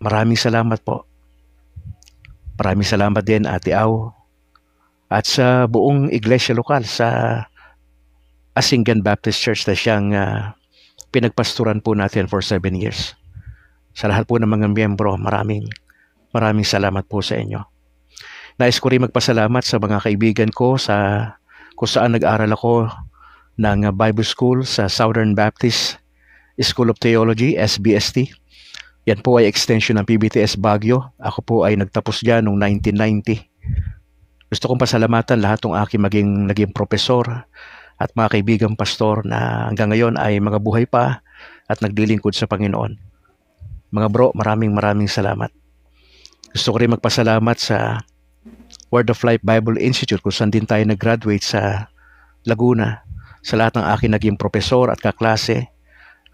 maraming salamat po. Maraming salamat din Ate Au at sa buong iglesia lokal sa Asingan Baptist Church na siyang pinagpasturan po natin for 7 years. Sa lahat po ng mga miyembro, maraming salamat po sa inyo. Nais ko rin magpasalamat sa mga kaibigan ko kung saan nag-aral ako ng Bible School sa Southern Baptist School of Theology, SBST. Yan po ay extension ng PBTS Baguio. Ako po ay nagtapos dyan noong 1990. Gusto kong pasalamatan lahat ng aking naging profesor at mga kaibigang pastor na hanggang ngayon ay mga buhay pa at naglilingkod sa Panginoon. Mga bro, maraming salamat. Gusto ko rin magpasalamat sa Word of Life Bible Institute kung saan din tayo nag-graduate sa Laguna. Sa lahat ng aking naging profesor at kaklase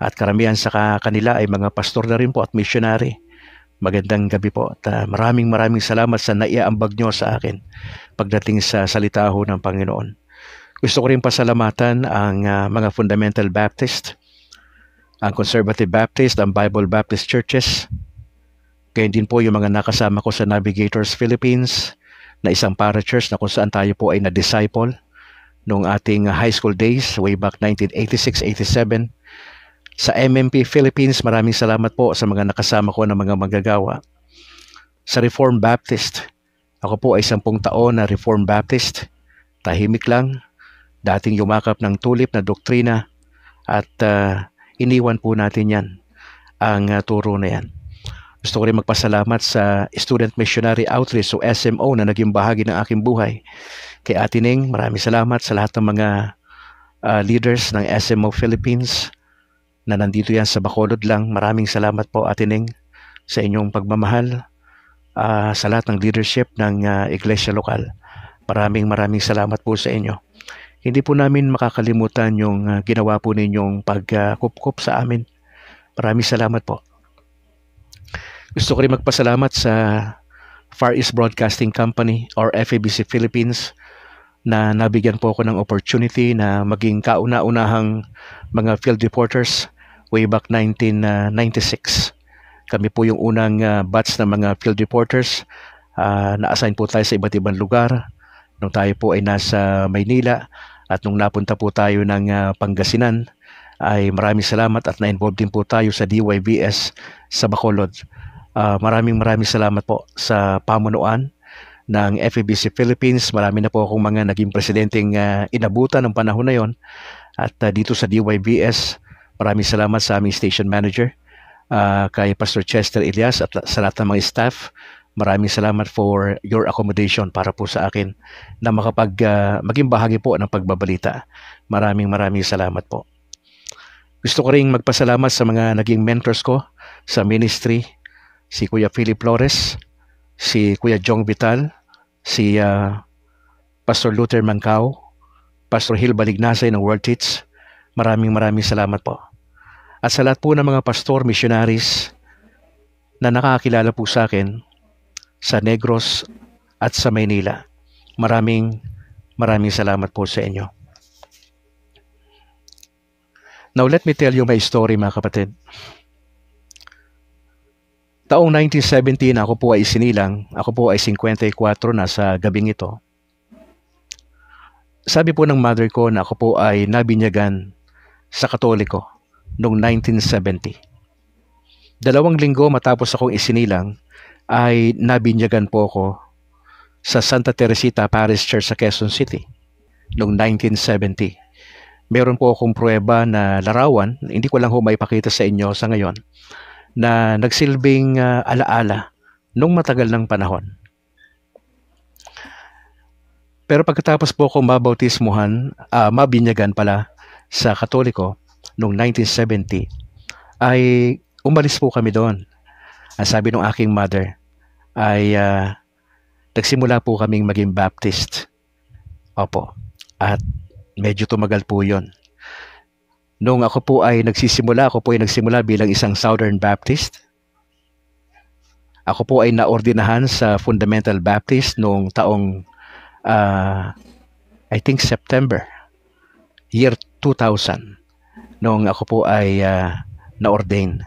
at karamihan sa kanila ay mga pastor na rin po at missionary. Magandang gabi po at maraming salamat sa naiaambag nyo sa akin pagdating sa salita ho ng Panginoon. Gusto ko rin pasalamatan ang mga Fundamental Baptist, ang Conservative Baptist, ang Bible Baptist Churches. Gayon din po yung mga nakasama ko sa Navigators Philippines na isang parachurch na kung saan tayo po ay na-disciple noong ating high school days way back 1986-87. Sa MMP Philippines, maraming salamat po sa mga nakasama ko ng mga manggagawa. Sa Reformed Baptist, ako po ay 10 taon na Reformed Baptist. Tahimik lang, dating yumakap ng tulip na doktrina at iniwan po natin yan, ang turo na yan. Gusto ko rin magpasalamat sa Student Missionary Outreach o SMO na naging bahagi ng aking buhay. Kay Ate Ning, maraming salamat sa lahat ng mga leaders ng SMO Philippines na nandito yan sa Bacolod lang. Maraming salamat po Ate Ning sa inyong pagmamahal sa lahat ng leadership ng iglesia lokal. Maraming salamat po sa inyo. Hindi po namin makakalimutan yung ginawa po ninyong pagkupkup sa amin. Maraming salamat po. Gusto ko rin magpasalamat sa Far East Broadcasting Company or FEBC Philippines na nabigyan po ako ng opportunity na maging kauna-unahang mga field reporters way back 1996. Kami po yung unang batch ng mga field reporters. Na-assign po tayo sa iba't ibang lugar. Nung tayo po ay nasa Maynila at nung napunta po tayo ng Pangasinan ay maraming salamat at na-involve din po tayo sa DYBS sa Bacolod. Maraming salamat po sa pamunuan ng FEBC Philippines. Marami na po akong mga naging presidenteng inabutan ng panahon na yon. At dito sa DYBS, maraming salamat sa aming station manager, kay Pastor Chester Elias at sa lahat ng mga staff. Maraming salamat for your accommodation para po sa akin na maging bahagi po ng pagbabalita. Maraming salamat po. Gusto ko ring magpasalamat sa mga naging mentors ko sa ministry, si Kuya Philip Flores, si Kuya Jong Vital, si Pastor Luther Mancao, Pastor Hil Balignasay ng World Teach. Maraming salamat po. At sa lahat po ng mga pastor, missionaries na nakakilala po sa akin sa Negros at sa Maynila. Maraming salamat po sa inyo. Now let me tell you my story mga kapatid. Taong 1917 ako po ay isinilang. Ako po ay 54 na sa gabing ito. Sabi po ng mother ko na ako po ay nabinyagan sa Katoliko noong 1970. 2 linggo matapos akong isinilang ay nabinyagan po ako sa Santa Teresita Parish Church sa Quezon City noong 1970. Meron po akong pruweba na larawan, hindi ko lang ho maipakita sa inyo sa ngayon, na nagsilbing alaala nung matagal ng panahon. Pero pagkatapos po akong mabinyagan pala sa Katoliko noong 1970, ay umalis po kami doon. Ang sabi ng aking mother ay nagsimula po kaming maging Baptist. Opo. At medyo tumagal po yon. Nung ako po ay nagsimula bilang isang Southern Baptist. Ako po ay naordinahan sa Fundamental Baptist noong taong I think September year 2000 noong ako po ay na-ordain.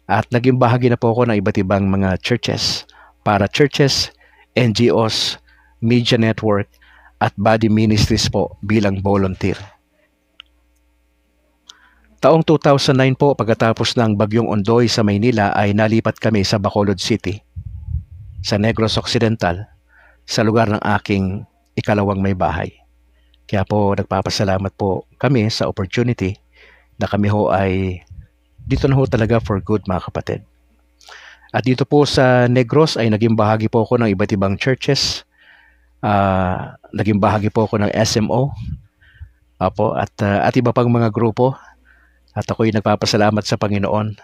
At naging bahagi na po ako ng iba't ibang mga churches, para churches, NGOs, media network, at body ministries po bilang volunteer. Taong 2009 po, pagkatapos ng Bagyong Ondoy sa Maynila, ay nalipat kami sa Bacolod City, sa Negros Occidental, sa lugar ng aking ikalawang may bahay. Kaya po nagpapasalamat po kami sa opportunity na kami ho ay dito na ho talaga for good, mga kapatid. At dito po sa Negros ay naging bahagi po ako ng iba't ibang churches. Naging bahagi po ako ng SMO at iba pang mga grupo. At ako'y nagpapasalamat sa Panginoon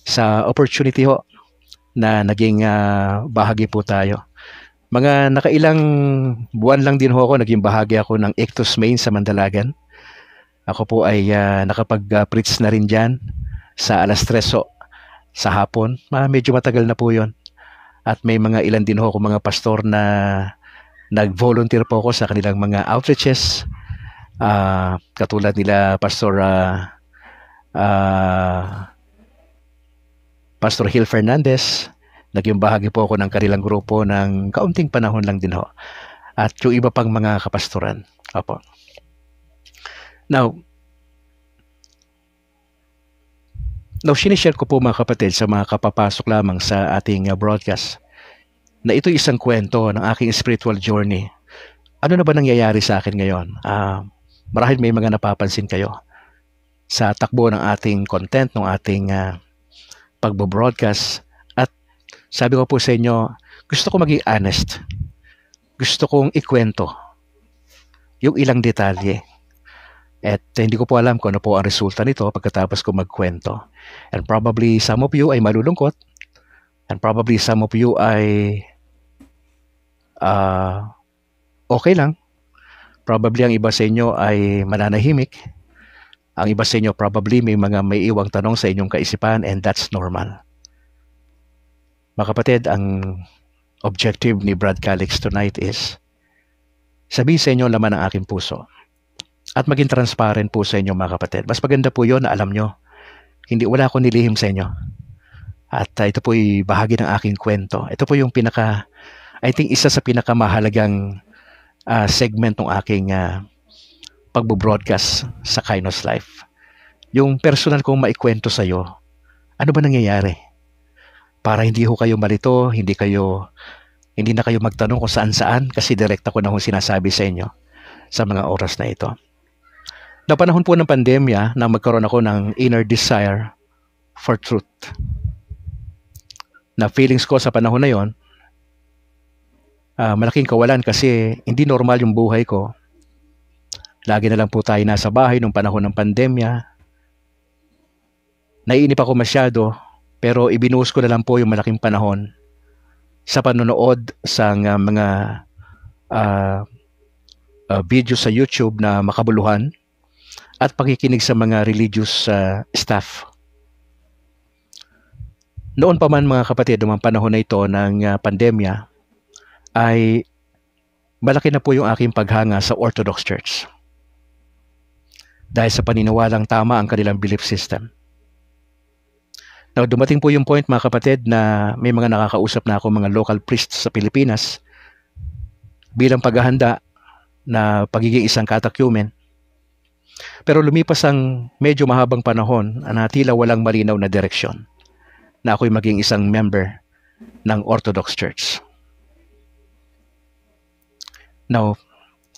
sa opportunity ho na naging bahagi po tayo. Mga nakailang buwan lang din ho ako, naging bahagi ako ng Ictus Main sa Mandalagan. Ako po ay nakapag-preach na rin dyan sa alas 3 sa hapon. Medyo matagal na po yon. At may mga ilan din ho ako mga pastor na nag-volunteer po ako sa kanilang mga outreaches. Katulad nila Pastor Hill Fernandez. Naging bahagi po ako ng kanilang grupo ng kaunting panahon lang din ho. At yung iba pang mga kapastoran. Opo. Now, sinishare ko po mga kapatid sa mga kapapasok lamang sa ating broadcast na ito isang kwento ng aking spiritual journey. Ano na ba nangyayari sa akin ngayon? Marahil may mga napapansin kayo sa takbo ng ating content, ng ating pagbo-broadcast. At sabi ko po sa inyo, gusto ko maging honest. Gusto kong ikwento yung ilang detalye. At hindi ko po alam kung ano po ang resulta nito pagkatapos ko magkwento. And probably some of you ay malulungkot. And probably some of you ay okay lang. Probably ang iba sa inyo ay mananahimik. Ang iba sa inyo probably may iwang tanong sa inyong kaisipan, and that's normal. Mga kapatid, ang objective ni Brad Calix tonight is sabihin sa inyo ang laman ng aking puso at maging transparent po sa inyo, mga kapatid. Mas maganda po yun na alam nyo, wala akong nilihim sa inyo. At ito po ay bahagi ng aking kwento. Ito po yung isa sa pinakamahalagang segment ng aking pagbo-broadcast sa Kainos Life. Yung personal kong maikwento sa iyo, ano ba nangyayari? Para hindi ho kayo malito, hindi na kayo magtanong kung saan-saan, kasi direkta ko na hong sinasabi sa inyo sa mga oras na ito. Na panahon po ng pandemya, na magkaroon ako ng inner desire for truth. Na feelings ko sa panahon na yon, malaking kawalan kasi hindi normal yung buhay ko. Lagi na lang po tayo nasa bahay nung panahon ng pandemya. Naiinip ako masyado, pero ibinuhos ko na lang po yung malaking panahon sa panonood sa mga video sa YouTube na makabuluhan at pakikinig sa mga religious staff. Noon pa man, mga kapatid, noong panahon na ito ng pandemya, ay malaki na po yung aking paghanga sa Orthodox Church. Dahil sa paniniwalang tama ang kanilang belief system. Now, dumating po yung point, mga kapatid, na may mga nakakausap na ako mga local priests sa Pilipinas bilang paghahanda na pagiging isang catechumen. Pero lumipas ang medyo mahabang panahon na tila walang malinaw na direksyon na ako'y maging isang member ng Orthodox Church. Now,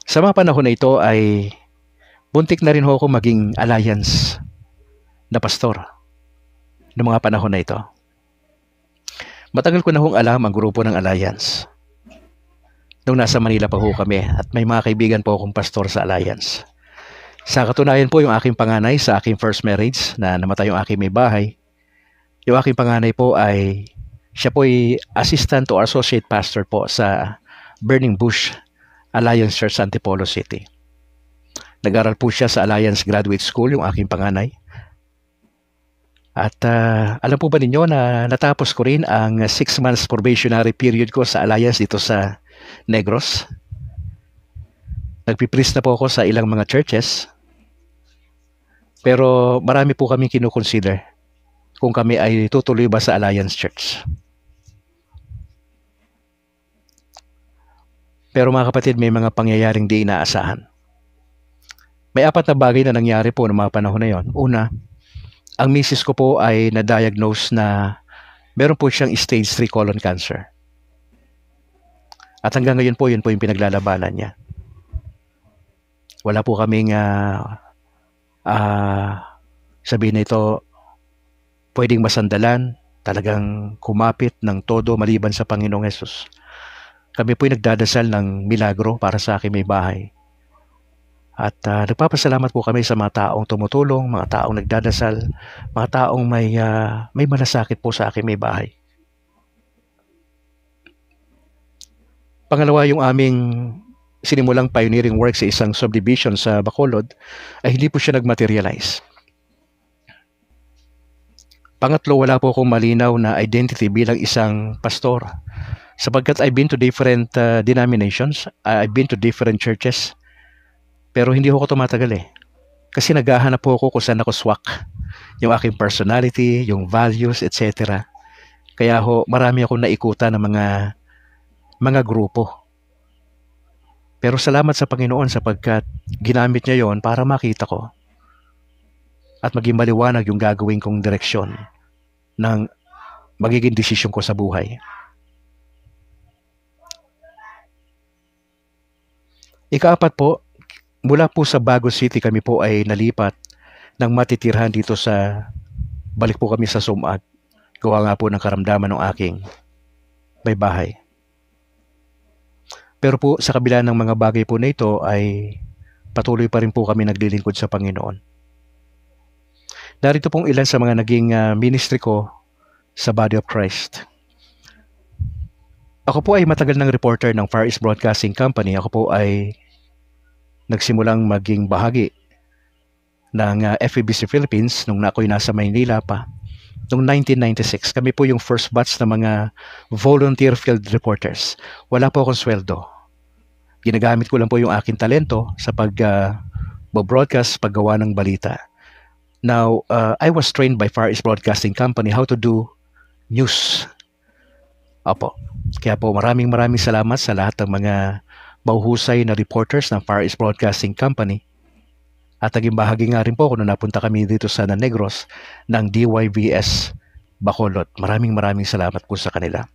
sa mga panahon na ito ay buntik na rin ho ako maging alliance na pastor noong mga panahon na ito. Matagal ko na hong alam ang grupo ng alliance. Nung nasa Manila pa ho kami at may mga kaibigan po akong pastor sa alliance. Sa katunayan po, yung aking panganay sa aking first marriage na namatay yung aking may bahay, yung aking panganay po ay siya po ay assistant or associate pastor po sa Burning Bush Alliance Church, Antipolo City. Nag-aral po siya sa Alliance Graduate School, yung aking panganay. At alam po ba ninyo na natapos ko rin ang 6 months probationary period ko sa Alliance dito sa Negros. Nagpipreach na po ako sa ilang mga churches. Pero marami po kaming kinukonsider kung kami ay tutuloy ba sa Alliance Church. Pero mga kapatid, may mga pangyayaring di inaasahan. May 4 na bagay na nangyari po noong mga panahon na yon. Una, ang misis ko po ay na-diagnose na meron po siyang stage 3 colon cancer. At hanggang ngayon po, yun po yung pinaglalabanan niya. Wala po kaming sabihin na ito pwedeng masandalan, talagang kumapit ng todo maliban sa Panginoong Hesus. Kami po ay nagdadasal ng milagro para sa aking may bahay. At nagpapasalamat po kami sa mga taong tumutulong, mga taong nagdadasal, mga taong may malasakit po sa aking may bahay. Pangalawa, yung aming sinimulang pioneering work sa isang subdivision sa Bacolod ay hindi po siya nagmaterialize. Pangatlo, wala po akong malinaw na identity bilang isang pastor. Sapagkat I've been to different denominations, I've been to different churches, pero hindi ako tumatagal eh. Kasi naghahanap po ako kung saan ako swak. Yung aking personality, yung values, etc. Kaya marami akong naikutan ng mga grupo. Pero salamat sa Panginoon sapagkat ginamit niya yon para makita ko at maging maliwanag yung gagawin kong direksyon ng magiging desisyon ko sa buhay. Ika-4 po, mula po sa Bago City kami po ay nalipat ng matitirhan dito balik po kami sa Sumag. Gawa nga po ng karamdaman ng aking may bahay. Pero po sa kabila ng mga bagay po na ito ay patuloy pa rin po kami naglilingkod sa Panginoon. Narito pong ilan sa mga naging ministry ko sa Body of Christ. Ako po ay matagal ng reporter ng Far East Broadcasting Company. Ako po ay nagsimulang maging bahagi ng FEBC Philippines nung ako'y nasa Maynila pa. Noong 1996, kami po yung first batch na mga volunteer field reporters. Wala po akong sweldo. Ginagamit ko lang po yung aking talento sa pag-broadcast, paggawa ng balita. Now, I was trained by Far East Broadcasting Company how to do news. Opo. Kaya po maraming salamat sa lahat ng mga mahuhusay na reporters ng Far East Broadcasting Company. At naging bahagi nga rin po kung napunta kami dito sa Negros ng DYVS Bacolod. Maraming salamat po sa kanila.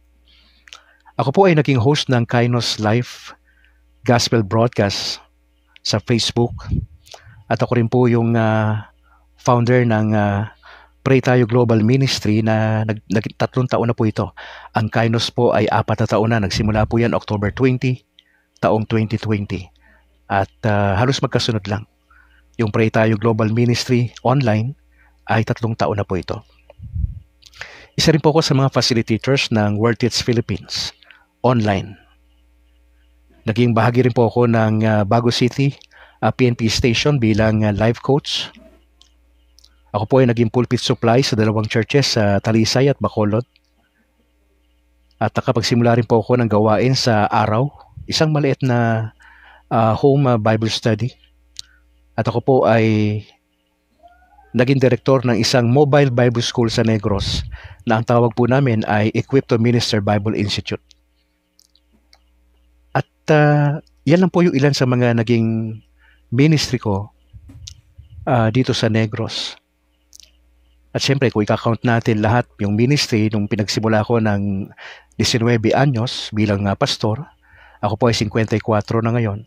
Ako po ay naging host ng Kainos Life Gospel Broadcast sa Facebook. At ako rin po yung founder ng Pray Tayo Global Ministry na 3 taon na po ito. Ang Kainos po ay 4 na taon na. Nagsimula po yan October 20, taong 2020. At halos magkasunod lang. Yung Pray Tayo Global Ministry online ay 3 taon na po ito. Isa rin po ako sa mga facilitators ng World Teach Philippines online. Naging bahagi rin po ako ng Bago City PNP station bilang life coach. Ako po ay naging pulpit supply sa 2 churches sa Talisay at Bacolod. At nakapagsimula rin po ako ng gawain sa araw, isang maliit na home Bible study. At ako po ay naging direktor ng isang mobile Bible school sa Negros na ang tawag po namin ay Equipped to Minister Bible Institute. At yan lang po yung ilan sa mga naging ministry ko dito sa Negros. At syempre, kung i-count natin lahat yung ministry nung pinagsimula ko ng 19 anyos bilang pastor, ako po ay 54 na ngayon.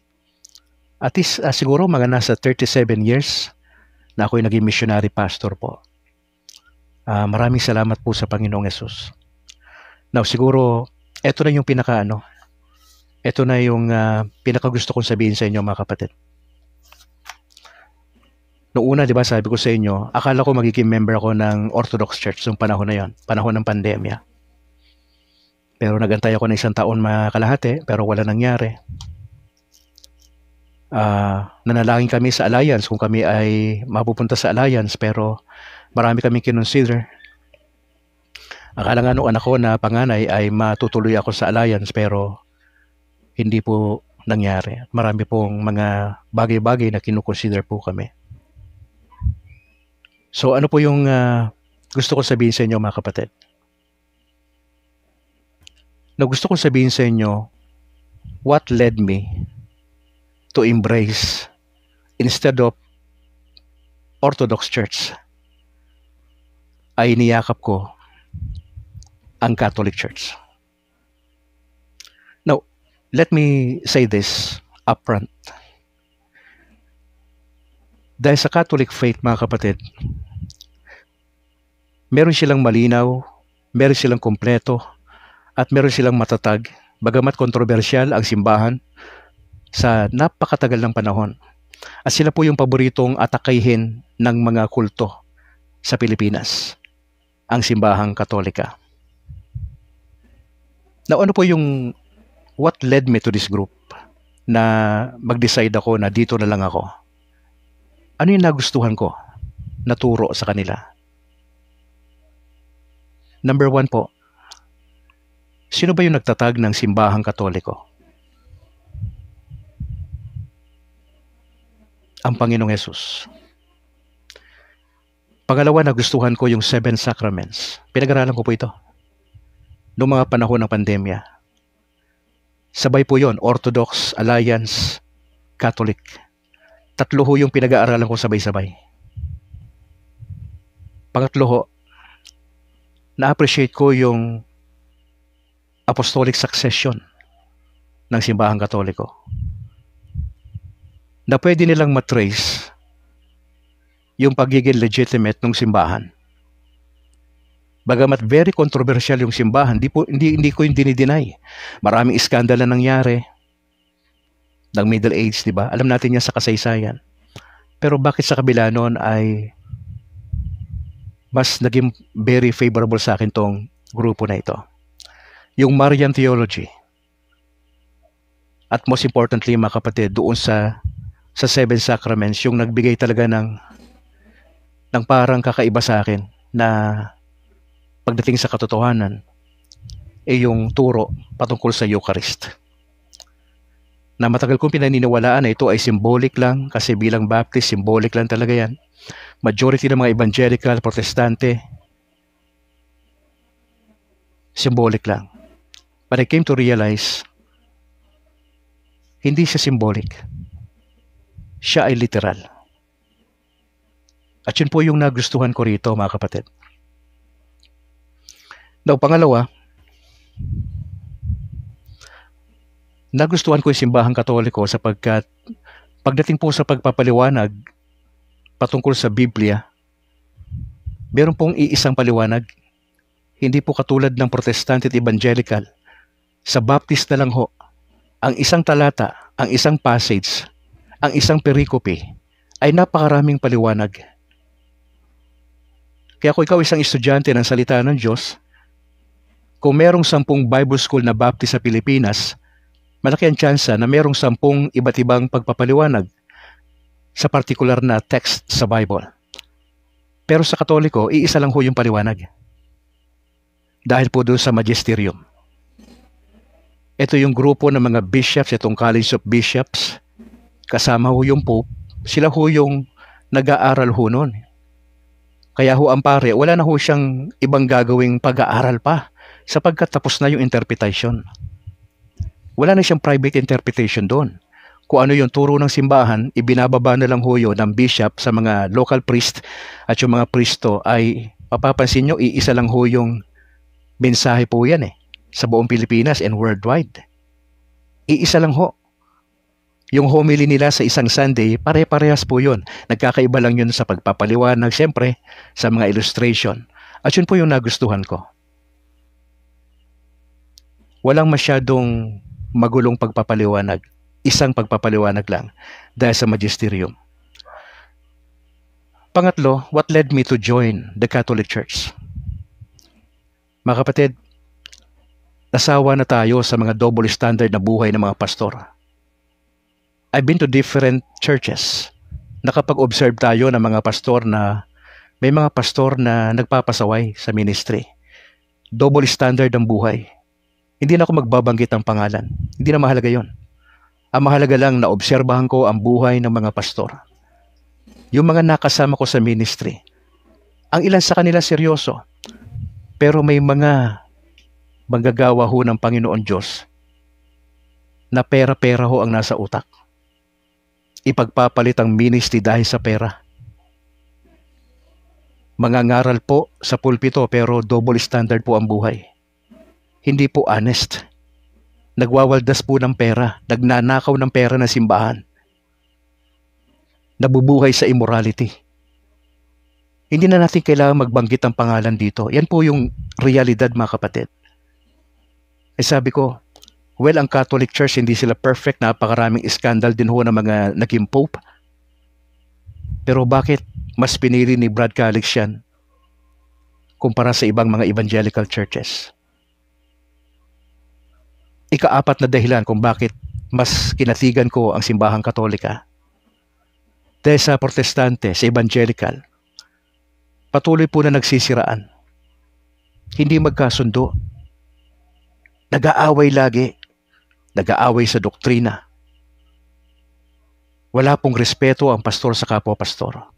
At least siguro mga nasa 37 years na ako ay naging missionary pastor po. Maraming salamat po sa Panginoong Hesus. Now siguro, ito na yung ito na yung pinakagusto kong sabihin sa inyo mga kapatid. Noong una, di ba, sabi ko sa inyo, akala ko magiging member ako ng Orthodox Church noong panahon na yon, panahon ng pandemya. Pero nagantay ako ng 1 taon kalahati, pero wala nangyari. Nanalangin kami sa Alliance kung kami ay mapupunta sa Alliance, pero marami kaming kinonsider. Akala nga noong anak ko na panganay ay matutuloy ako sa Alliance, pero hindi po nangyari. Marami pong mga bagay-bagay na kinukonsider po kami. So ano po yung gusto ko sabihin sa inyo mga kapatid. Na gusto ko sabihin sa inyo what led me to embrace instead of Orthodox Church ay niyakap ko ang Catholic Church. Now, let me say this upfront. Dahil sa Catholic faith mga kapatid, meron silang malinaw, meron silang kompleto, at meron silang matatag, bagamat kontrobersyal ang simbahan sa napakatagal ng panahon. At sila po yung paboritong atakayin ng mga kulto sa Pilipinas, ang simbahang Katolika. Now, ano po yung what led me to this group na mag-decide ako na dito na lang ako? Ano yung nagustuhan ko na turo sa kanila? Number 1 po, sino ba yung nagtatag ng simbahang Katoliko? Ang Panginoong Hesus. Pangalawa, nagustuhan ko yung 7 Sacraments. Pinag-aralan ko po ito noong mga panahon ng pandemya. Sabay po yon, Orthodox, Alliance, Catholic. Tatlo ho yung pinag-aaralan ko sabay-sabay. Pangatlo ho, na-appreciate ko yung apostolic succession ng simbahang Katoliko. Na pwede nilang matrace yung pagiging legitimate ng simbahan. Bagamat very controversial yung simbahan, hindi ko yung dinideny. Maraming iskandal na nangyari ng Middle Age, di ba? Alam natin yan sa kasaysayan. Pero bakit sa kabila noon ay mas naging very favorable sa akin tong grupo na ito? Yung Marian Theology. At most importantly, mga kapatid, doon sa 7 Sacraments, yung nagbigay talaga ng parang kakaiba sa akin na pagdating sa katotohanan yung turo patungkol sa Eucharist. Na matagal kong pinaniniwalaan na ito ay symbolic lang, kasi bilang Baptist, symbolic lang talaga yan. Majority ng mga evangelical, protestante, symbolic lang. But I came to realize, hindi siya symbolic. Siya ay literal. At yun po yung nagustuhan ko rito, mga kapatid. Now, pangalawa, nagustuhan ko yung simbahang Katoliko sapagkat pagdating po sa pagpapaliwanag patungkol sa Biblia, meron pong iisang paliwanag. Hindi po katulad ng Protestante at Evangelical. Sa Baptist na lang ho, ang isang talata, ang isang passage, ang isang pericope ay napakaraming paliwanag. Kaya kung ikaw isang estudyante ng salita ng Diyos, kung merong 10 Bible School na Baptist sa Pilipinas, malaki ang tsansa na merong 10 iba't ibang pagpapaliwanag sa partikular na text sa Bible. Pero sa Katoliko, iisa lang ho yung paliwanag. Dahil po doon sa magisterium. Ito yung grupo ng mga bishops, itong College of Bishops, kasama ho yung Pope, sila ho yung nag-aaral ho noon. Kaya ho ang pare, wala na ho siyang ibang gagawing pag-aaral pa sapagkat tapos na yung interpretation. Wala na siyang private interpretation doon. Kung ano yung turo ng simbahan, ibinababa na lang ho yun ng bishop sa mga local priest at yung mga pristo ay mapapansin nyo, iisa lang ho yung mensahe po yan sa buong Pilipinas and worldwide. Iisa lang ho. Yung homily nila sa isang Sunday, pare-parehas po yun. Nagkakaiba lang yun sa pagpapaliwanag, siyempre, sa mga illustration. At yun po yung nagustuhan ko. Walang masyadong magulong pagpapaliwanag. Isang pagpapaliwanag lang dahil sa magisterium. Pangatlo, what led me to join the Catholic Church? Mga kapatid, nasawa na tayo sa mga double standard na buhay ng mga pastor. I've been to different churches. Nakapag-observe tayo ng mga pastor na may mga pastor na nagpapasaway sa ministry. Double standard ang buhay. Hindi na ako magbabanggit ng pangalan. Hindi na mahalaga yon. Ang mahalaga lang na obserbahan ko ang buhay ng mga pastor. Yung mga nakasama ko sa ministry. Ang ilan sa kanila seryoso, pero may mga manggagawa ho ng Panginoon Diyos na pera-pera ho ang nasa utak. Ipagpapalit ang ministry dahil sa pera. Mangangaral po sa pulpito pero double standard po ang buhay. Hindi po honest. Nagwawaldas po ng pera, nagnanakaw ng pera ng simbahan. Nabubuhay sa immorality. Hindi na natin kailangan magbanggit ang pangalan dito. Yan po yung realidad, mga kapatid. Sabi ko, well, ang Catholic Church, hindi sila perfect. Napakaraming scandal din ho ng mga naging Pope. Pero bakit mas pinili ni Brad Calix yan kumpara sa ibang mga evangelical churches? Ika-4 na dahilan kung bakit mas kinatigan ko ang simbahang Katolika. Dahil sa Protestante, sa Evangelical, patuloy po na nagsisiraan. Hindi magkasundo. Nag-aaway lagi. Nag-aaway sa doktrina. Wala pong respeto ang pastor sa kapwa-pastor.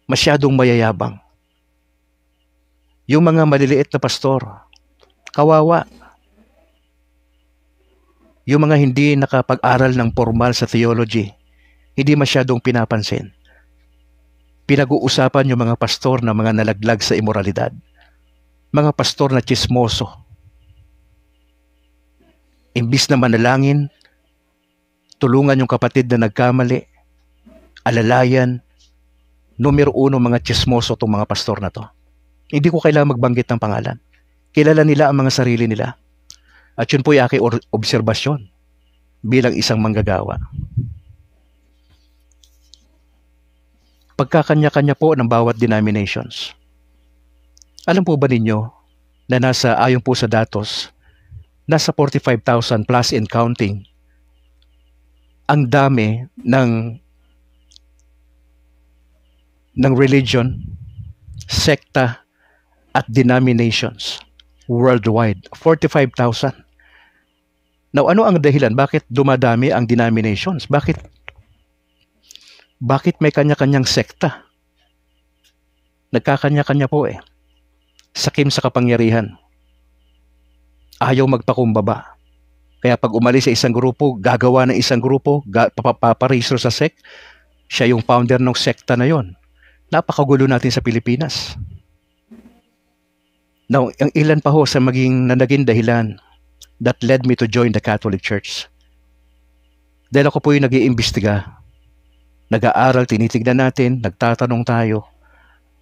Masyadong mayayabang. Yung mga maliliit na pastor, kawawa. Yung mga hindi nakapag-aral ng formal sa theology, hindi masyadong pinapansin. Pinag-uusapan yung mga pastor na mga nalaglag sa imoralidad. Mga pastor na chismoso. Imbis na manalangin, tulungan yung kapatid na nagkamali, alalayan, numero 1 mga chismoso itong mga pastor na to. Hindi ko kailangan magbanggit ng pangalan. Kilala nila ang mga sarili nila. At yun po yung aking obserbasyon bilang isang manggagawa. Pagkakanya-kanya po ng bawat denominations. Alam po ba ninyo na ayon po sa datos, nasa 45,000 plus in counting ang dami ng religion, sekta at denominations worldwide. 45,000. Now, ano ang dahilan? Bakit dumadami ang denominations? Bakit may kanya-kanyang sekta? Nagkakanya-kanya po eh. Sakim sa kapangyarihan. Ayaw magpakumbaba. Kaya pag umalis sa isang grupo, gagawa ng isang grupo, paparehistro sa sect, siya yung founder ng sekta na yon. Napakagulo natin sa Pilipinas. Now, ang ilan pa ho sa naging dahilan that led me to join the Catholic Church. Dahil ako po yung nag-iimbestiga, nag-aaral, tinitignan natin, nagtatanong tayo.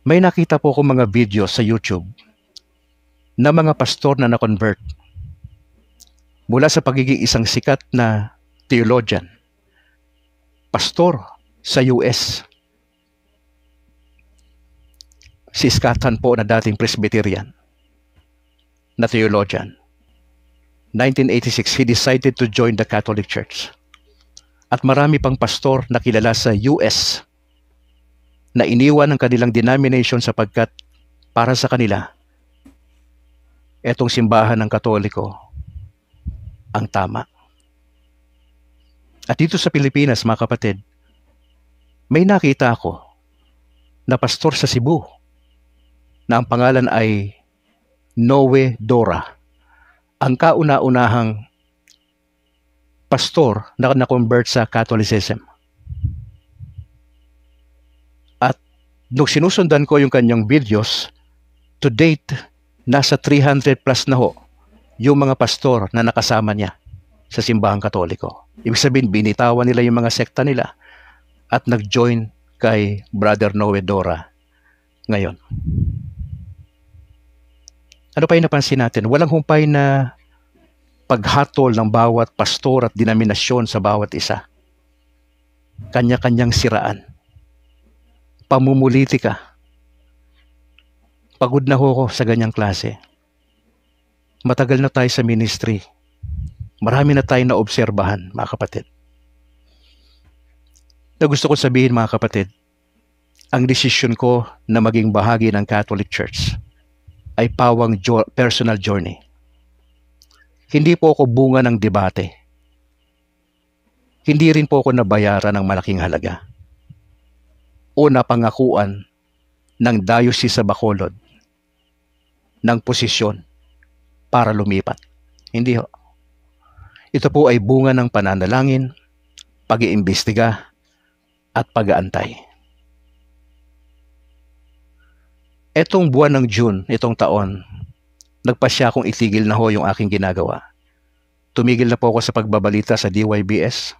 May nakita po akong mga video sa YouTube na mga pastor na na-convert mula sa pagiging isang sikat na theologian, pastor sa US. Si Scott Hahn po na dating Presbyterian na theologian. 1986, he decided to join the Catholic Church. At marami pang pastor na kilala sa US na iniwan ang kanilang denomination sapagkat para sa kanila, etong simbahan ng Katoliko ang tama. At dito sa Pilipinas, mga kapatid, may nakita ako na pastor sa Cebu na ang pangalan ay Noe Dora. Ang kauna-unahang pastor na na-convert sa Catholicism. At nung sinusundan ko yung kanyang videos, to date, nasa 300 plus na ho yung mga pastor na nakasama niya sa simbahang Katoliko. Ibig sabihin, binitawan nila yung mga sekta nila at nag-join kay Brother Noe Dora ngayon. Ano pa yung napansin natin? Walang humpay na paghatol ng bawat pastor at denominasyon sa bawat isa. Kanya-kanyang siraan. Pamumulitika. Pagod na ho ako sa ganyang klase. Matagal na tayo sa ministry. Marami na tayo na obserbahan, mga kapatid. Na gusto ko sabihin, mga kapatid, ang desisyon ko na maging bahagi ng Catholic Church ay pawang personal journey. Hindi po ako bunga ng debate. Hindi rin po ako nabayaran ng malaking halaga o napangakuan ng diocese sa Bacolod ng posisyon para lumipat. Hindi ho. Ito po ay bunga ng pananalangin, pag-iimbestiga, at pag-aantay. Etong buwan ng June, itong taon, nagpasya akong itigil na ho yung aking ginagawa. Tumigil na po ako sa pagbabalita sa DYBS.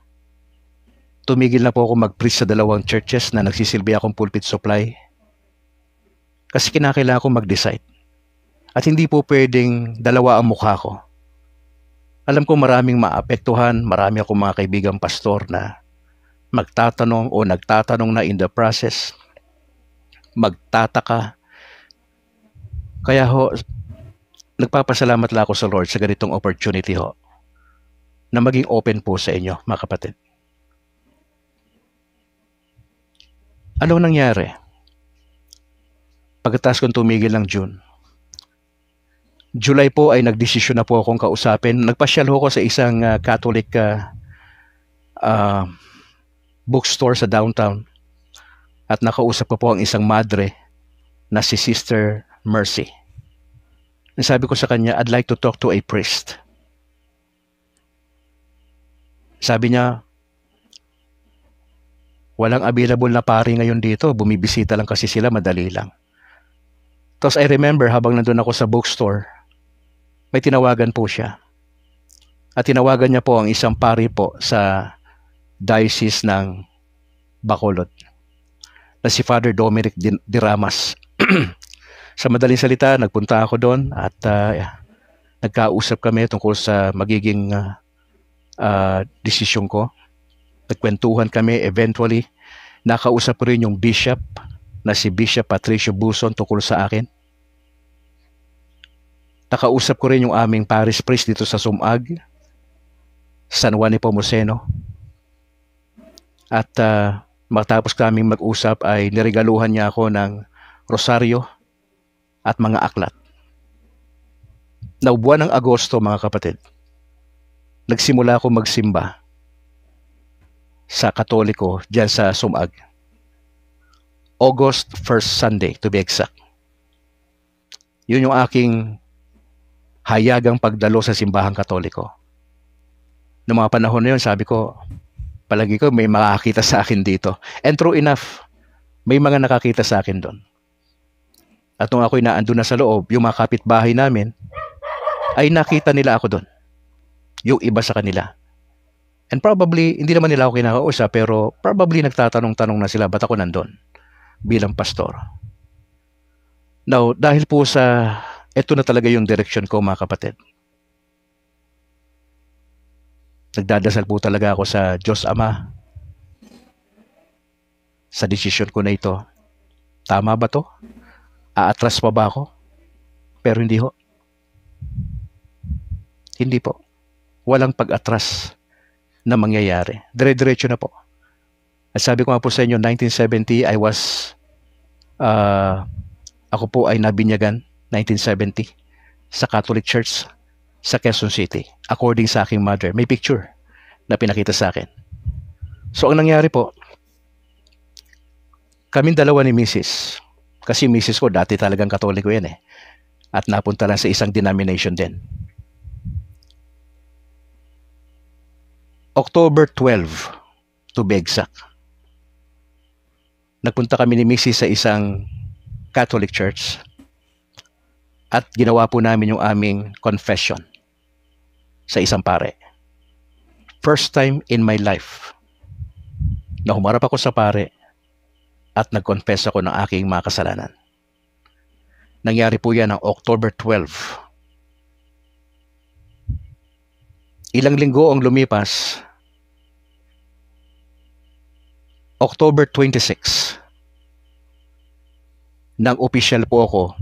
Tumigil na po ako mag-preach sa 2 churches na nagsisilbi akong pulpit supply. Kasi kinakailangan ko mag-decide. At hindi po pwedeng dalawa ang mukha ko. Alam ko maraming maapektuhan, marami akong mga kaibigang pastor na magtatanong o nagtatanong na in the process, magtataka. Kaya ho, nagpapasalamat lang ako sa Lord sa ganitong opportunity ho, na maging open po sa inyo, mga kapatid. Anong nangyari? Pagkatapos kong tumigil ng June, July po ay nagdesisyon na po akong kausapin. Nagpasyal ako sa isang Catholic bookstore sa downtown at nakausap ko po ang isang madre na si Sister Mercy. Sabi ko sa kanya, I'd like to talk to a priest. Sabi niya, walang available na pari ngayon dito. Bumibisita lang kasi sila, madali lang. Tapos I remember habang nandun ako sa bookstore, may tinawagan po siya. At tinawagan niya po ang isang pari po sa diocese ng Bacolod na si Father Dominic Diramas. Sa madaling salita, nagpunta ako doon at nagkausap kami tungkol sa magiging desisyon ko. Nagkwentuhan kami, eventually nakausap ko rin yung bishop na si Bishop Patricio Buson tungkol sa akin. Nakausap ko rin yung aming parish priest dito sa Sumag, San Juan Nepomuceno. At matapos kaming mag-usap ay niregaluhan niya ako ng rosaryo at mga aklat. Na buwan ng Agosto, mga kapatid, nagsimula ako magsimba sa Katoliko dyan sa Sumag. August 1st Sunday, to be exact. Yun yung aking hayagang pagdalo sa simbahang Katoliko. Noong mga panahon na yun, sabi ko, palagi ko may makakita sa akin dito. And true enough, may mga nakakita sa akin doon. At nung ako'y naandun na sa loob, yung mga kapitbahay namin, ay nakita nila ako doon. Yung iba sa kanila. And probably, hindi naman nila ako kinakausap, pero probably nagtatanong-tanong na sila, ba't ako nandun bilang pastor? Now, dahil po sa ito na talaga yung direction ko, mga kapatid. Nagdadasal po talaga ako sa Diyos Ama sa desisyon ko na ito. Tama ba to? Aatras pa ba ako? Pero hindi ho. Hindi po. Walang pag-atras na mangyayari. Dire-diretso na po. At sabi ko nga po sa inyo, 1970, ako po ay nabinyagan 1970 sa Catholic Church sa Quezon City, according sa aking mother. May picture na pinakita sa akin. So ang nangyari po, kaming dalawa ni Mrs. Kasi Mrs. ko dati talagang Katoliko yan at napunta lang sa isang denomination din. October 12 to be exact, nagpunta kami ni Mrs. sa isang Catholic Church at ginawa po namin yung aming confession sa isang pare. First time in my life na humarap ako sa pare at nag-confess ako ng aking mga kasalanan. Nangyari po yan ng October 12. Ilang linggo ang lumipas, October 26, nang opisyal po ako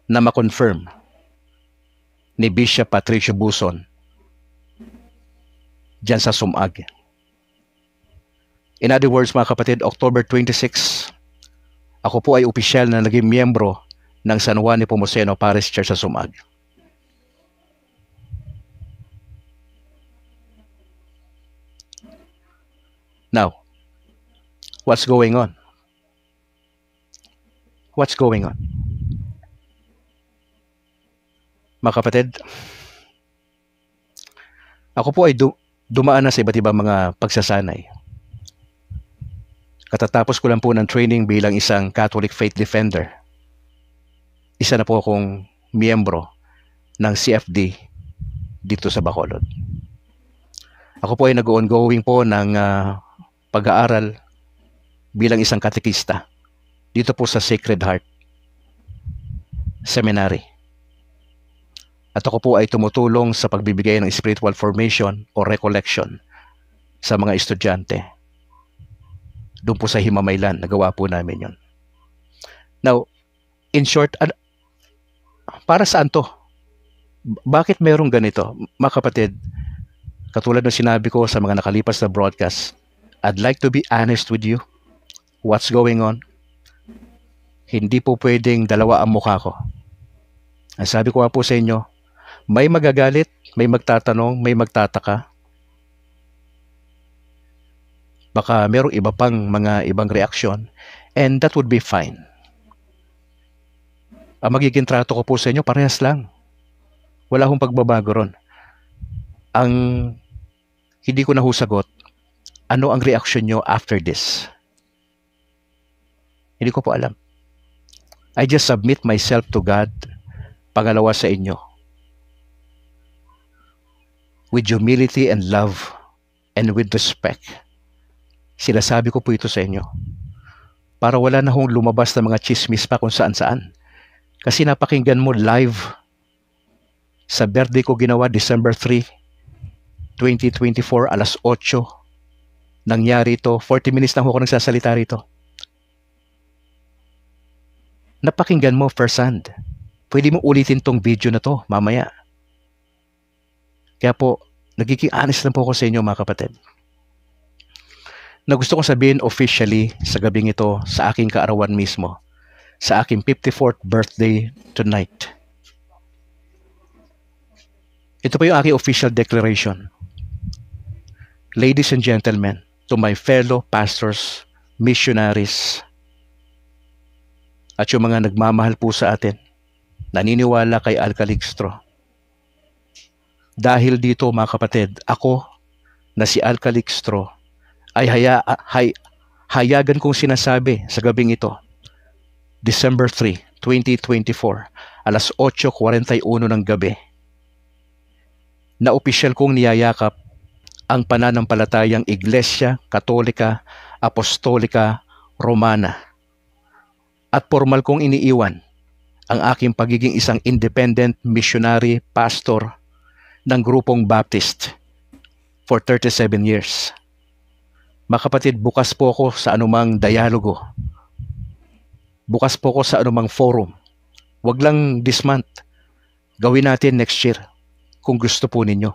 na ma-confirm ni Bishop Patricio Buson dyan sa Sumag. In other words, mga kapatid, October 26, ako po ay opisyal na naging miyembro ng San Juan Nepomuceno Parish Church sa Sumag. Now, what's going on? What's going on? Mga kapatid, ako po ay dumaan na sa iba't ibang mga pagsasanay. Katatapos ko lang po ng training bilang isang Catholic Faith Defender. Isa na po akong miyembro ng CFD dito sa Bacolod. Ako po ay nag-ongoing po ng pag-aaral bilang isang katekista dito po sa Sacred Heart Seminary. At ako po ay tumutulong sa pagbibigay ng spiritual formation o recollection sa mga estudyante. Doon po sa Himamaylan, nagawa po namin yon. Now, in short, para saan to? Bakit merong ganito? Mga kapatid, katulad ng sinabi ko sa mga nakalipas na broadcast, I'd like to be honest with you. What's going on? Hindi po pwedeng dalawa ang mukha ko. Ang sabi ko po sa inyo, may magagalit, may magtatanong, may magtataka. Baka merong iba pang mga ibang reaksyon, and that would be fine. Ang magiging trato ko po sa inyo, parehas lang. Wala akong pagbabago ron. Ang hindi ko na sagot, ano ang reaksyon nyo after this? Hindi ko po alam. I just submit myself to God, pangalawa sa inyo, with humility and love and with respect. Sinasabi ko po ito sa inyo para wala na hong lumabas na mga chismis pa kung saan-saan. Kasi napakinggan mo live sa birthday ko ginawa December 3, 2024, alas 8. Nangyari ito, 40 minutes lang ako nagsasalita rito. Napakinggan mo first hand. Pwede mo ulitin tong video na to mamaya. Kaya po, nagiging honest lang po ako sa inyo mga kapatid. Na gusto kong sabihin officially sa gabing ito sa aking kaarawan mismo, sa aking 54th birthday tonight. Ito po yung aking official declaration. Ladies and gentlemen, to my fellow pastors, missionaries, at yung mga nagmamahal po sa atin, naniniwala kay Al Calixto. Dahil dito mga kapatid, ako na si Al Calixto ay hayagan kong sinasabi sa gabing ito, December 3, 2024, alas 8:41 ng gabi, na opisyal kong niyayakap ang pananampalatayang Iglesia Katolika Apostolika Romana at formal kong iniiwan ang aking pagiging isang independent missionary pastor ng grupong Baptist for 37 years. Mga kapatid, bukas po ako sa anumang dialogo. Bukas po ako sa anumang forum. Wag lang this month. Gawin natin next year kung gusto po ninyo.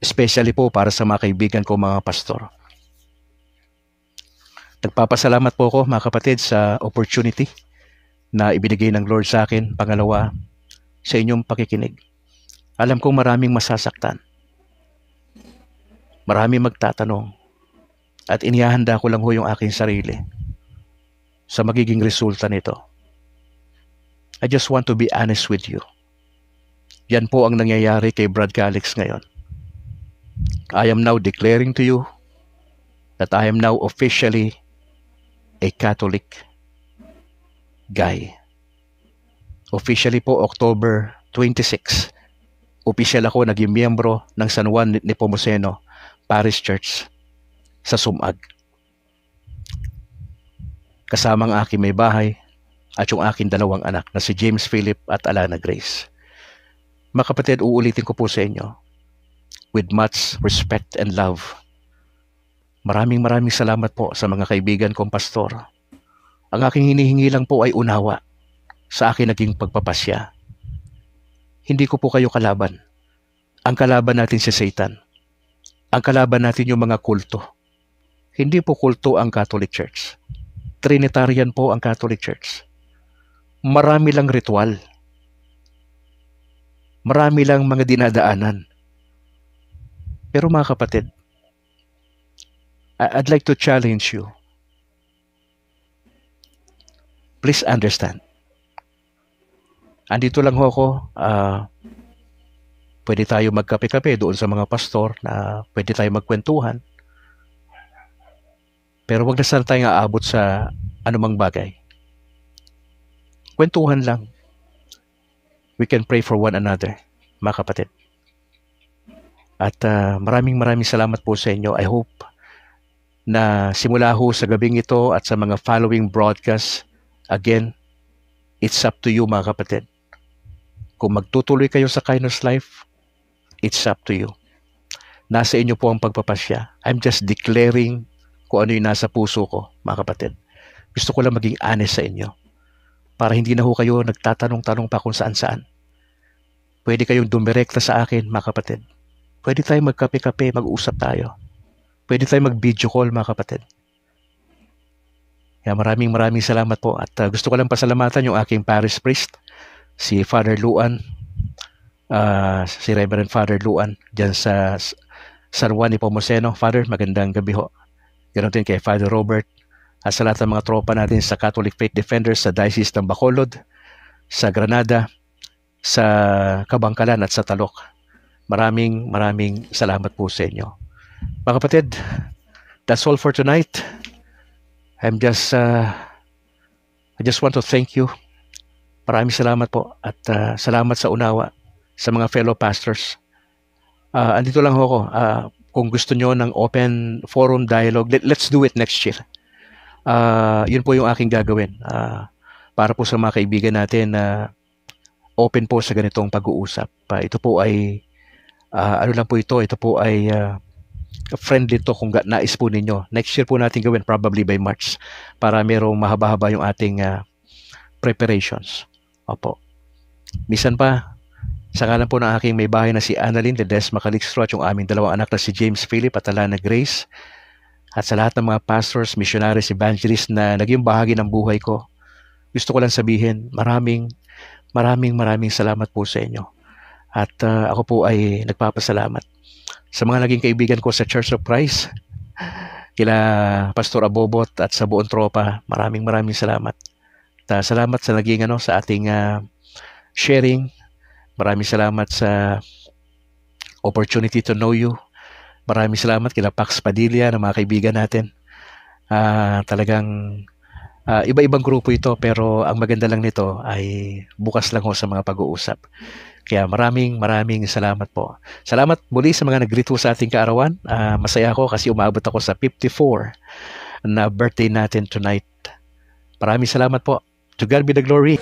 Especially po para sa mga kaibigan ko mga pastor. Nagpapasalamat po ako mga kapatid sa opportunity na ibinigay ng Lord sa akin. Pangalawa, sa inyong pakikinig. Alam kong maraming masasaktan. Maraming magtatanong. At inihahanda ko lang ho yung aking sarili sa magiging resulta nito. I just want to be honest with you. Yan po ang nangyayari kay Brad Calix ngayon. I am now declaring to you that I am now officially a Catholic guy. Officially po October 26, official ako naging miyembro ng San Juan Nepomuceno Parish Church sa Sumag. Kasama ang aking may bahay at yung aking dalawang anak na si James Philip at Alana Grace. Mga kapatid, uulitin ko po sa inyo with much respect and love. Maraming salamat po sa mga kaibigan kong pastor. Ang aking hinihingi lang po ay unawa sa akin naging pagpapasya. Hindi ko po kayo kalaban. Ang kalaban natin si Satan. Ang kalaban natin yung mga kulto. Hindi po kulto ang Catholic Church. Trinitarian po ang Catholic Church. Marami lang ritual. Marami lang mga dinadaanan. Pero mga kapatid, I'd like to challenge you. please understand. Andito lang ho ako. Pwede tayo magkape-kape doon sa mga pastor na pwede tayo magkwentuhan. Pero wag na sana tayong aabot sa anumang bagay. Kwentuhan lang. We can pray for one another, mga kapatid. At maraming salamat po sa inyo. I hope na simula ho sa gabing ito at sa mga following broadcasts, again, it's up to you, mga kapatid. Kung magtutuloy kayo sa Kindness Life, it's up to you. Nasa inyo po ang pagpapasya. I'm just declaring kung ano yung nasa puso ko, mga kapatid. Gusto ko lang maging honest sa inyo. Para hindi na ho kayo nagtatanong-tanong pa kung saan-saan. Pwede kayong dumirekta sa akin, mga kapatid. Pwede tayong magkape-kape, mag-usap tayo. Pwede tayong mag-video call, mga kapatid. Kaya maraming salamat po. At gusto ko lang pasalamatan yung aking parish priest, si Father Luan, si Reverend Father Luan, dyan sa San Juan Nepomuceno. Father, magandang gabi ho. Ganon din kay Father Robert. At sa lahat ng mga tropa natin sa Catholic Faith Defenders sa Diocese ng Bacolod, sa Granada, sa Kabangkalan at sa Talok. Maraming salamat po sa inyo. Mga kapatid, that's all for tonight. I just want to thank you. Maraming salamat po at salamat sa unawa sa mga fellow pastors. Andito lang ako. Kung gusto nyo ng open forum dialogue, let's do it next year. Yun po yung aking gagawin. Para po sa mga kaibigan natin na open po sa ganitong pag-uusap. Ito po ay ito po ay friendly to kung nais po ninyo. Next year po natin gawin, probably by March, para merong mahaba-haba yung ating preparations. Opo. Misan pa, sa ngalan po ng aking may bahay na si Annalyn Ledesma Calixto at yung aming dalawang anak na si James Philip at Alana Grace, at sa lahat ng mga pastors, missionaries, evangelists na naging bahagi ng buhay ko, gusto ko lang sabihin, maraming salamat po sa inyo. At ako po ay nagpapasalamat sa mga naging kaibigan ko sa Church of Christ, kila Pastor Abobot at sa buong tropa. Maraming salamat. At salamat sa naging sa ating sharing. Maraming salamat sa opportunity to know you. Maraming salamat kila Pax Padilla na mga kaibigan natin. Talagang iba-ibang grupo ito, pero ang maganda lang nito ay bukas lang ho sa mga pag-uusap. Kaya maraming salamat po. Salamat muli sa mga nag-greet sa ating kaarawan. Masaya ako kasi umabot ako sa 54 na birthday natin tonight. Maraming salamat po. To God be the glory.